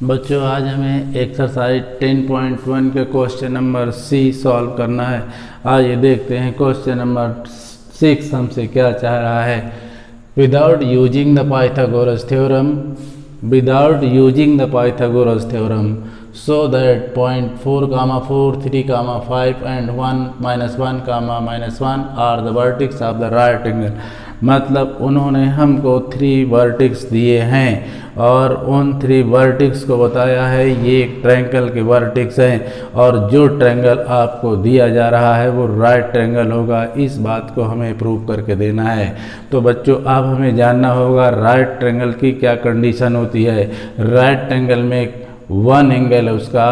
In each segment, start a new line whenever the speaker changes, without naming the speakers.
बच्चों आज हमें एक्सरसाइज 10.1 के क्वेश्चन नंबर सी सॉल्व करना है। आइए देखते हैं क्वेश्चन नंबर 6 हमसे क्या चाह रहा है। Without using the Pythagoras theorem so that point 4, 4, 3, 5 and 1, -1, are the vertex of the right angle। मतलब उन्होंने हमको 3 वर्टिक्स दिए हैं और उन 3 वर्टिक्स को बताया है ये एक ट्रायंगल के वर्टिक्स हैं और जो ट्रायंगल आपको दिया जा रहा है वो राइट ट्रायंगल होगा। इस बात को हमें प्रूव करके देना है। तो बच्चों अब हमें जानना होगा राइट ट्रायंगल की क्या कंडीशन होती है। राइट ट्रायंगल में 1 एंगल उसका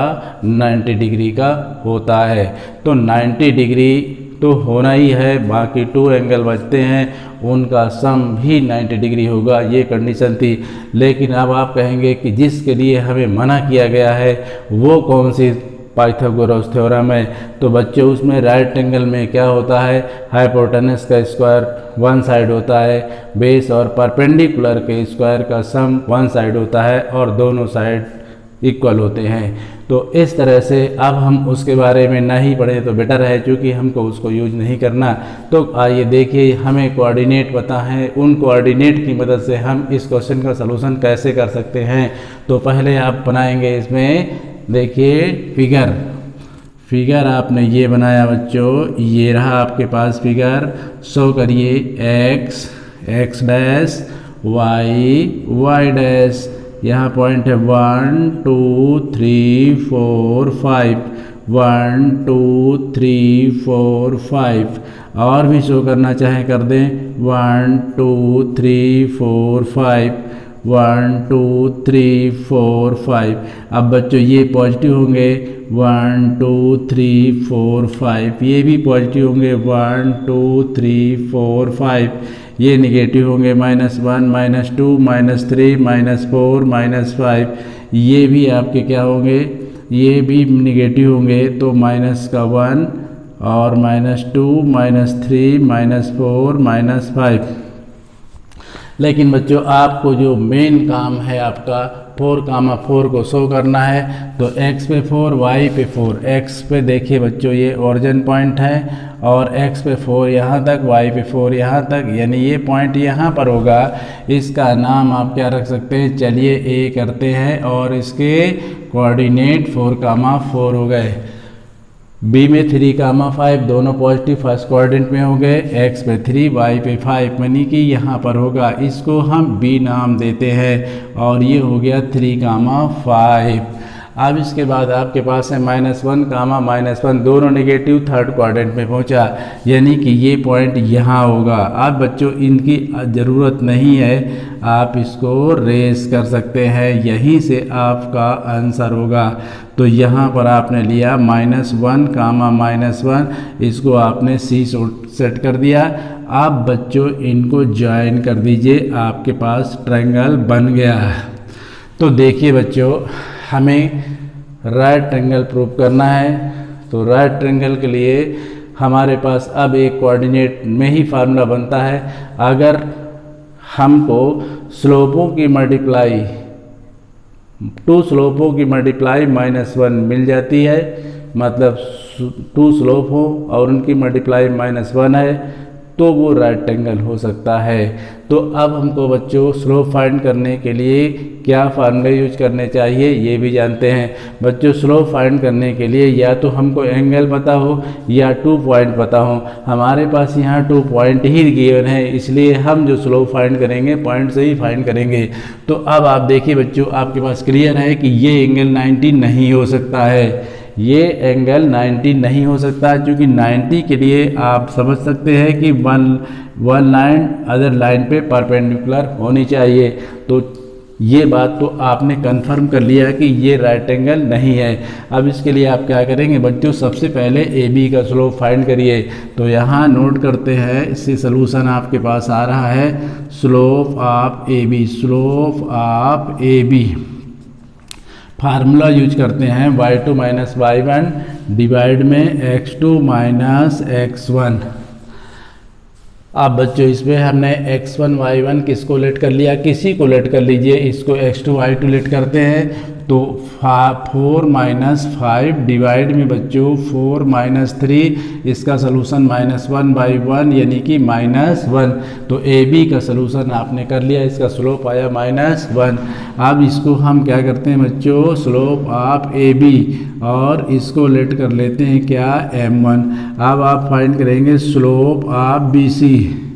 90 डिग्री का होता है, तो 90 डिग्री तो होना ही है, बाकी 2 एंगल बचते हैं उनका सम भी 90 डिग्री होगा। ये कंडीशन थी। लेकिन अब आप कहेंगे कि जिसके लिए हमें मना किया गया है वो कौन सी पाइथागोरस थ्योरम है। तो बच्चों उसमें राइट एंगल में क्या होता है, हाइपोटेनस का स्क्वायर 1 साइड होता है, बेस और परपेंडिकुलर के स्क्वायर का सम 1 साइड होता है और दोनों साइड इक्वल होते हैं। तो इस तरह से अब हम उसके बारे में नहीं पढ़े तो बेटर है, क्योंकि हमको उसको यूज नहीं करना। तो आइए देखिए हमें कोऑर्डिनेट पता है, उन कोऑर्डिनेट की मदद से हम इस क्वेश्चन का सलूशन कैसे कर सकते हैं। तो पहले आप बनाएंगे इसमें, देखिए फिगर आपने ये बनाया बच्चों, ये रहा आपके पास फिगर। शो करिए x डैश y डैश, यहाँ पॉइंट है 1 2 3 4 5, 1 2 3 4 5 और भी शो करना चाहे कर दें 1 2 3 4 5, 1 2 3 4 5। अब बच्चों ये पॉजिटिव होंगे 1 2 3 4 5, ये भी पॉजिटिव होंगे 1 2 3 4 5, ये निगेटिव होंगे -1 -2 -3 -4 -5, ये भी आपके क्या होंगे, ये भी निगेटिव होंगे तो -1 और -2 -3 -4 -5। लेकिन बच्चों आपको जो मेन काम है आपका 4, 4 को शो करना है। तो x पे 4 y पे 4, x पे देखिए बच्चों ये ओरिजिन पॉइंट है और x पे 4 यहाँ तक, y पे 4 यहाँ तक, यानी ये पॉइंट यहाँ पर होगा। इसका नाम आप क्या रख सकते हैं, चलिए a करते हैं और इसके कोऑर्डिनेट 4, 4 हो गए। b में 3, 5 दोनों पॉजिटिव फर्स्ट कोऑर्डिनेट में हो गए, x पे 3 y पे 5 यानी कि यहाँ पर होगा, इसको हम b नाम देते हैं और ये हो गया 3, 5। अब इसके बाद आपके पास है -1, -1 दोनों नेगेटिव थर्ड क्वाड्रेंट में पहुंचा, यानी कि ये पॉइंट यहाँ होगा। अब बच्चों इनकी ज़रूरत नहीं है, आप इसको रेस कर सकते हैं, यहीं से आपका आंसर होगा। तो यहाँ पर आपने लिया -1, -1, इसको आपने C सेट कर दिया। अब बच्चों इनको ज्वाइन कर दीजिए, आपके पास ट्रायंगल बन गया। तो देखिए बच्चों हमें राइट ट्रायंगल प्रूव करना है। तो राइट ट्रायंगल के लिए हमारे पास अब एक कोऑर्डिनेट में ही फार्मूला बनता है। अगर हमको स्लोपों की मल्टीप्लाई, 2 स्लोपों की मल्टीप्लाई -1 मिल जाती है, मतलब 2 स्लोप हो और उनकी मल्टीप्लाई -1 है, तो वो राइट ट्रायंगल हो सकता है। तो अब हमको बच्चों स्लोप फाइंड करने के लिए क्या फार्मूले यूज करने चाहिए ये भी जानते हैं। बच्चों स्लोप फाइंड करने के लिए या तो हमको एंगल पता हो या 2 पॉइंट पता हो। हमारे पास यहाँ 2 पॉइंट ही गिवन है, इसलिए हम जो स्लोप फाइंड करेंगे पॉइंट से ही फाइंड करेंगे। तो अब आप देखिए बच्चों आपके पास क्लियर है कि ये एंगल 90 नहीं हो सकता है, ये एंगल 90 नहीं हो सकता, क्योंकि 90 के लिए आप समझ सकते हैं कि वन लाइन अदर लाइन पे परपेंडिकुलर होनी चाहिए। तो ये बात तो आपने कंफर्म कर लिया कि ये राइट एंगल नहीं है। अब इसके लिए आप क्या करेंगे बच्चों, सबसे पहले AB का स्लोप फाइंड करिए। तो यहाँ नोट करते हैं, इससे सलूशन आपके पास आ रहा है slope of AB। Formula use करते हैं y2 - y1 डिवाइड में x2 - x1। अब बच्चों इसमें हमने x1 y1 किसको लेट कर लिया, किसी को लेट कर लीजिए, इसको x2 y2 लेट करते हैं तो 4 माइनस 5 डिवाइड में बच्चों 4 माइनस 3, इसका सलूशन -1/1 यानी कि -1। तो ए बी का सलूशन आपने कर लिया, इसका स्लोप आया -1। अब इसको हम क्या करते हैं बच्चों, स्लोप ऑफ ए बी, और इसको लेट कर लेते हैं क्या, m1। अब आप फाइंड करेंगे slope of B C.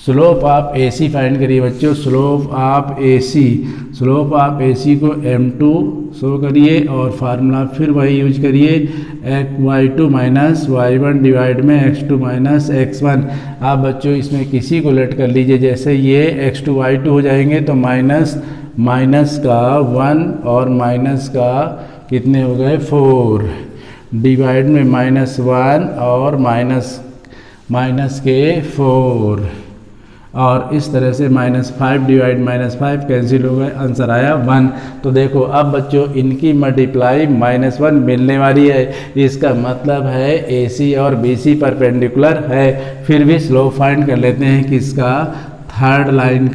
Slope of A C find करिए बच्चों, slope of A C, slope of A C को m2 शो करिए और फार्मूला फिर वही यूज करिए, y2 माइनस y1 डिवाइड में x2 माइनस x1। आप बच्चों इसमें किसी को लेट कर लीजिए, जैसे ये x2 y2 हो जाएंगे तो माइनस का 1 और माइनस का कितने हो गए 4, डिवाइड में -1 और माइनस के 4, और इस तरह से -5 डिवाइड -5 कैंसिल हो गए, आंसर आया 1। तो देखो अब बच्चों इनकी मल्टीप्लाई -1 मिलने वाली है, इसका मतलब है AC और BC परपेंडिकुलर है। फिर भी स्लोप फाइंड कर लेते हैं किसका, थर्ड लाइन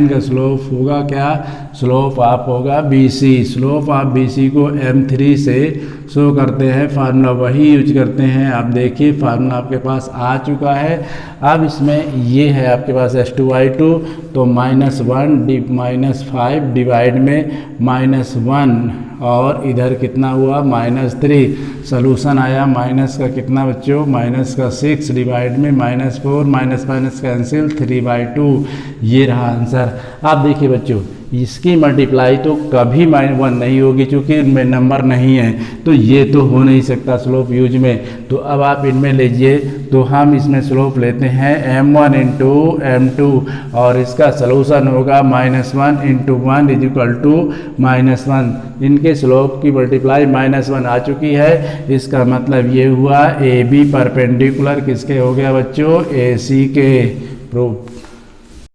का स्लोप होगा क्या, स्लोप ऑफ होगा BC। स्लोप ऑफ BC को m3 से शो करते हैं, फार्मूला वही यूज करते हैं। आप देखिए फार्मूला आपके पास आ चुका है। अब इसमें ये है आपके पास h2y2, तो -5 डिवाइड में -1 और इधर कितना हुआ -3, सलूशन आया माइनस का कितना बच्चों, -6 डिवाइड में -4, माइनस कैंसिल 3/2, ये रहा आंसर। आप देखिए बच्चों इसकी मल्टीप्लाई तो कभी -1 नहीं होगी क्योंकि इनमें नंबर नहीं है, तो ये तो हो नहीं सकता स्लोप यूज में। तो अब आप इनमें लीजिए, तो हम इसमें स्लोप लेते हैं m1 इंटू m2 और इसका सलूशन होगा -1 इंटू 1 इजिकल टू -1। इनके स्लोप की मल्टीप्लाई -1 आ चुकी है, इसका मतलब ये हुआ ए बी परपेंडिकुलर किसके हो गया बच्चों, AC के। प्रूफ।